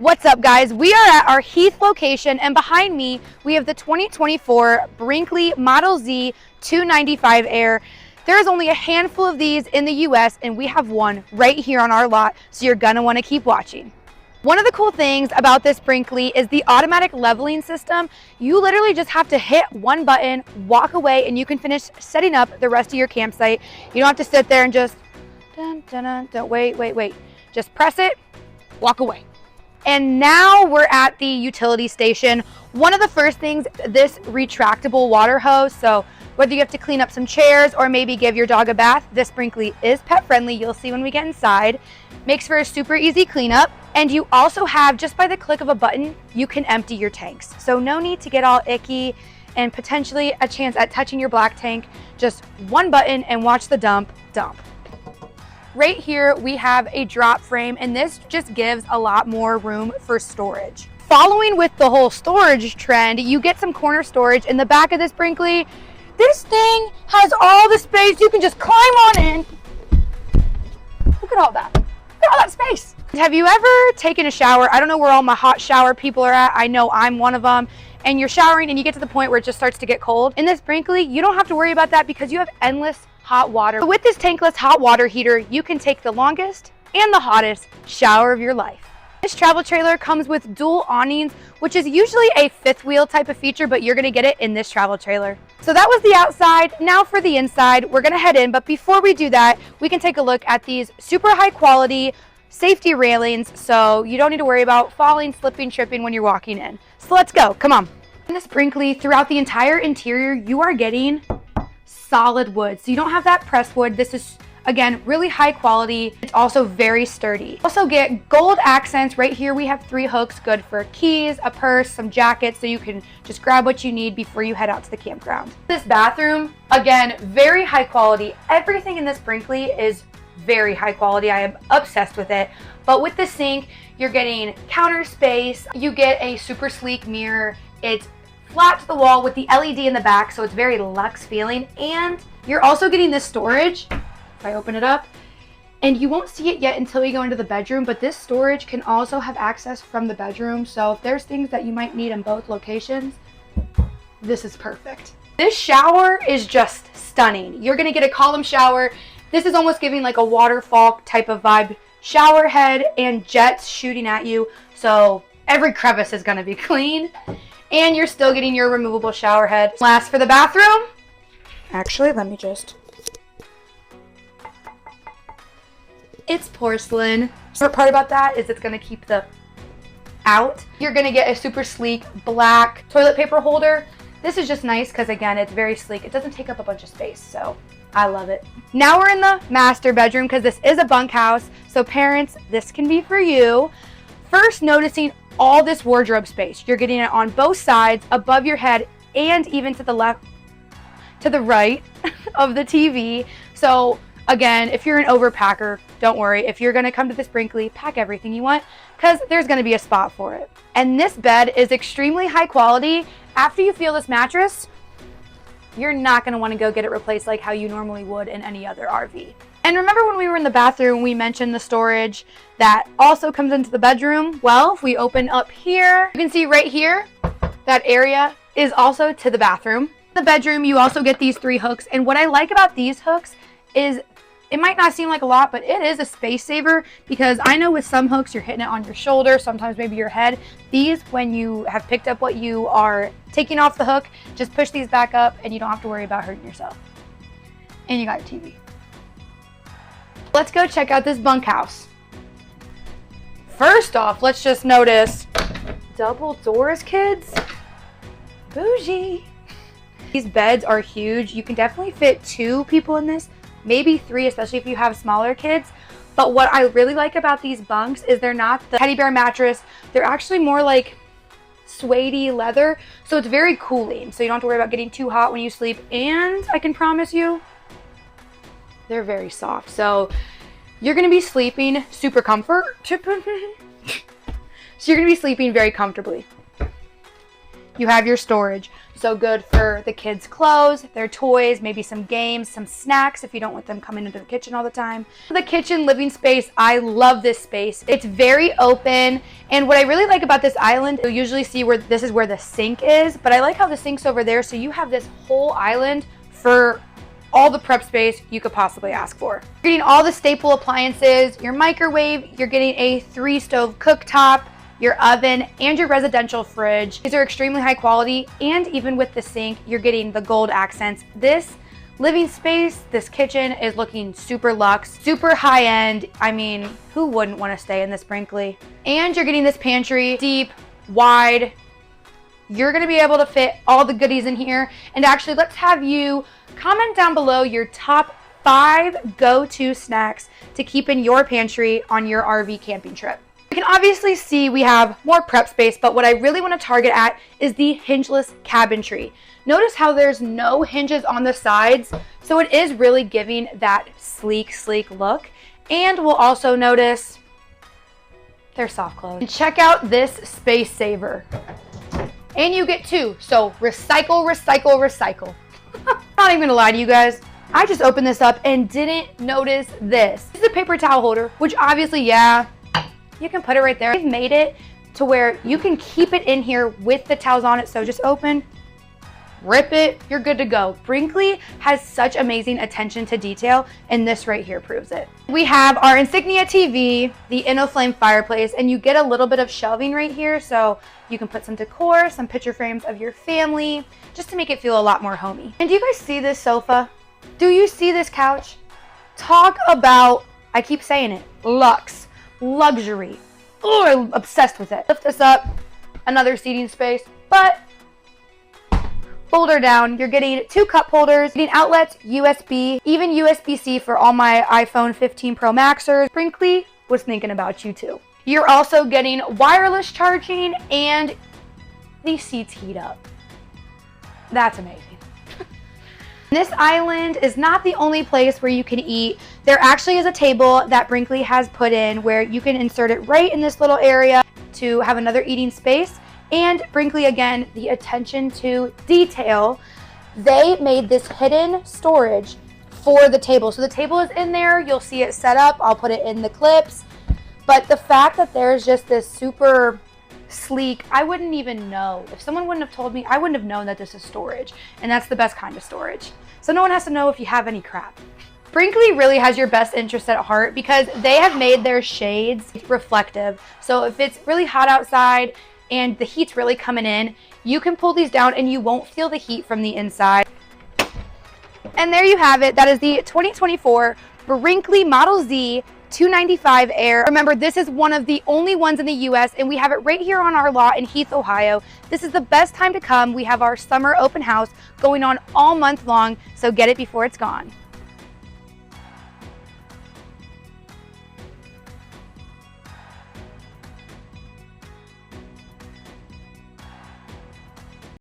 What's up, guys? We are at our Heath location, and behind me we have the 2024 Brinkley Model Z 295 Air. There is only a handful of these in the US, and we have one right here on our lot, so you're gonna want to keep watching. One of the cool things about this Brinkley is the automatic leveling system. You literally just have to hit one button, walk away, and you can finish setting up the rest of your campsite. You don't have to sit there and just wait. Just press it, walk away. And now we're at the utility station. One of the first things, this retractable water hose. So whether you have to clean up some chairs or maybe give your dog a bath, this Brinkley is pet friendly. You'll see when we get inside. Makes for a super easy cleanup. And you also have, just by the click of a button, you can empty your tanks. So no need to get all icky and potentially a chance at touching your black tank. Just one button and watch the dump. Right here, we have a drop frame, and this just gives a lot more room for storage. Following with the whole storage trend, you get some corner storage in the back of this Brinkley. This thing has all the space. You can just climb on in. Look at all that. Look at all that space. Have you ever taken a shower? I don't know where all my hot shower people are at. I know I'm one of them. And you're showering and you get to the point where it just starts to get cold. In this Brinkley, you don't have to worry about that because you have endless hot water. So with this tankless hot water heater, you can take the longest and the hottest shower of your life. This travel trailer comes with dual awnings, which is usually a fifth wheel type of feature, but you're gonna get it in this travel trailer. So that was the outside. Now for the inside, we're gonna head in, but before we do that, we can take a look at these super high quality safety railings, so you don't need to worry about falling, slipping, tripping when you're walking in. So let's go, come on. In this Brinkley, throughout the entire interior, you are getting solid wood. So you don't have that pressed wood. This is, again, really high quality. It's also very sturdy. Also get gold accents. Right here we have 3 hooks, good for keys, a purse, some jackets, so you can just grab what you need before you head out to the campground. This bathroom, again, very high quality. Everything in this Brinkley is very high quality. I am obsessed with it. But with the sink, you're getting counter space. You get a super sleek mirror. It's flat to the wall with the LED in the back, so it's very luxe feeling. And you're also getting this storage. If I open it up, and you won't see it yet until we go into the bedroom, but this storage can also have access from the bedroom. So if there's things that you might need in both locations, this is perfect. This shower is just stunning. You're gonna get a column shower. This is almost giving like a waterfall type of vibe. Shower head and jets shooting at you, so every crevice is gonna be clean. And you're still getting your removable shower head. Last for the bathroom. Actually, let me just. It's porcelain. The part about that is it's gonna keep the out. You're gonna get a super sleek black toilet paper holder. This is just nice because, again, it's very sleek. It doesn't take up a bunch of space, so I love it. Now we're in the master bedroom because this is a bunkhouse. So parents, this can be for you. First, noticing all this wardrobe space. You're getting it on both sides, above your head, and even to the left, to the right of the TV. So again, if you're an overpacker, don't worry. If you're gonna come to this Brinkley, pack everything you want because there's gonna be a spot for it. And this bed is extremely high quality. After you feel this mattress, you're not gonna wanna go get it replaced like how you normally would in any other RV. And remember when we were in the bathroom, we mentioned the storage that also comes into the bedroom? Well, if we open up here, you can see right here, that area is also to the bathroom. In the bedroom, you also get these 3 hooks. And what I like about these hooks is it might not seem like a lot, but it is a space saver because I know with some hooks, you're hitting it on your shoulder, sometimes maybe your head. These, when you have picked up what you are taking off the hook, just push these back up and you don't have to worry about hurting yourself. And you got your TV. Let's go check out this bunkhouse. First off, let's just notice double doors, kids. Bougie. These beds are huge. You can definitely fit 2 people in this, maybe 3, especially if you have smaller kids. But what I really like about these bunks is they're not the teddy bear mattress. They're actually more like suede-y leather. So it's very cooling. So you don't have to worry about getting too hot when you sleep. And I can promise you, they're very soft. So you're gonna be sleeping super comfort. So you're gonna be sleeping very comfortably. You have your storage. So good for the kids' clothes, their toys, maybe some games, some snacks if you don't want them coming into the kitchen all the time. The kitchen living space, I love this space. It's very open, and what I really like about this island, you'll usually see where this is where the sink is, but I like how the sink's over there, so you have this whole island for all the prep space you could possibly ask for. You're getting all the staple appliances, your microwave, you're getting a 3-stove cooktop, your oven, and your residential fridge. These are extremely high quality, and even with the sink, you're getting the gold accents. This living space, this kitchen is looking super luxe, super high end. I mean, who wouldn't want to stay in this Brinkley? And you're getting this pantry, deep, wide. You're gonna be able to fit all the goodies in here. And actually, let's have you comment down below your top 5 go-to snacks to keep in your pantry on your RV camping trip. You can obviously see we have more prep space, but what I really want to target at is the hingeless cabinetry. Notice how there's no hinges on the sides, so it is really giving that sleek look. And we'll also notice they're soft close. And check out this space saver. And you get 2, so recycle, recycle, recycle. Not even gonna lie to you guys, I just opened this up and didn't notice this. This is a paper towel holder, which obviously, yeah, you can put it right there. They've made it to where you can keep it in here with the towels on it. So just open, rip it, you're good to go. Brinkley has such amazing attention to detail, and this right here proves it. We have our Insignia TV, the InnoFlame fireplace, and you get a little bit of shelving right here, so you can put some decor, some picture frames of your family, just to make it feel a lot more homey. And do you guys see this sofa? Do you see this couch? Talk about, I keep saying it, luxe. Luxury. Oh, I'm obsessed with it. Lift this up, another seating space, but fold her down. You're getting 2 cup holders, getting outlets, USB, even USB-C for all my iPhone 15 Pro Maxers. Brinkley was thinking about you too. You're also getting wireless charging, and these seats heat up. That's amazing. This island is not the only place where you can eat. There actually is a table that Brinkley has put in where you can insert it right in this little area to have another eating space. And Brinkley, again, the attention to detail. They made this hidden storage for the table. So the table is in there. You'll see it set up. I'll put it in the clips. But the fact that there's just this super sleek, I wouldn't even know. If someone wouldn't have told me, I wouldn't have known that this is storage. And that's the best kind of storage. So no one has to know if you have any crap. Brinkley really has your best interest at heart because they have made their shades reflective. So if it's really hot outside and the heat's really coming in, you can pull these down and you won't feel the heat from the inside. And there you have it. That is the 2024 Brinkley Model Z 295 Air. Remember, this is one of the only ones in the US, and we have it right here on our lot in Heath, Ohio. This is the best time to come. We have our summer open house going on all month long, so get it before it's gone.